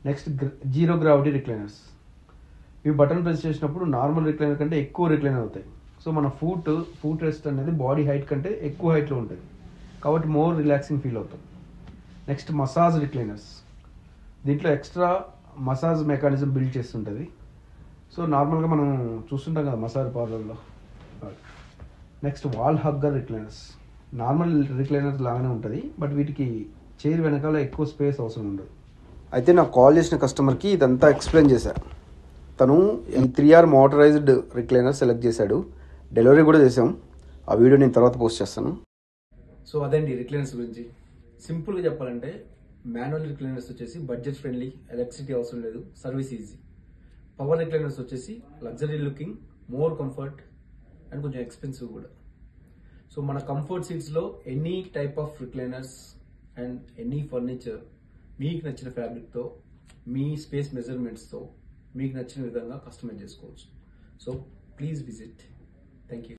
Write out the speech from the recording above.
Next zero gravity recliners. ఇవి button press చేసినప్పుడు normal recliner కంటే ఎక్కువ రిక్లైనర్ అవుతాయి. సో మన ఫూట్ రెస్ట్ అనేది బాడీ హైట్ కంటే ఎక్కువ హైట్లో ఉంటుంది, కాబట్టి మోర్ రిలాక్సింగ్ ఫీల్ అవుతాం. Next massage recliners. దీంట్లో ఎక్స్ట్రా మసాజ్ మెకానిజం బిల్డ్ చేస్తుంటుంది. సో నార్మల్గా మనం చూస్తుంటాం కదా మసాజ్ పార్లర్లో. Next wall hugger recliners. Normal recliners లాగానే ఉంటుంది, బట్ వీటికి చైర్ వెనకాల ఎక్కువ స్పేస్ అవసరం ఉండదు. అయితే నాకు కాల్ చేసిన కస్టమర్కి ఇదంతా ఎక్స్ప్లెయిన్ చేశాను. తను ఈ 3R మోటరైజ్డ్ రిక్లైనర్ సెలెక్ట్ చేశాడు. డెలివరీ కూడా చేసాం. ఆ వీడియో నేను తర్వాత పోస్ట్ చేస్తాను. సో అదండి రిక్లైనర్స్ గురించి. సింపుల్గా చెప్పాలంటే మాన్యువల్ రిక్లైనర్స్ వచ్చేసి బడ్జెట్ ఫ్రెండ్లీ, ఎలక్ట్రిసిటీ అవసరం లేదు, సర్వీస్ ఈజీ. పవర్ రిక్లైనర్స్ వచ్చేసి luxury looking, more comfort and కొంచెం ఎక్స్పెన్సివ్ కూడా. సో మన కంఫర్ట్ సీట్స్లో any type of recliners and any furniture మీకు నచ్చిన ఫ్యాబ్రిక్తో, మీ స్పేస్ మెజర్మెంట్స్తో మీకు నచ్చిన విధంగా కస్టమైజ్ చేసుకోవచ్చు. So please visit. Thank you.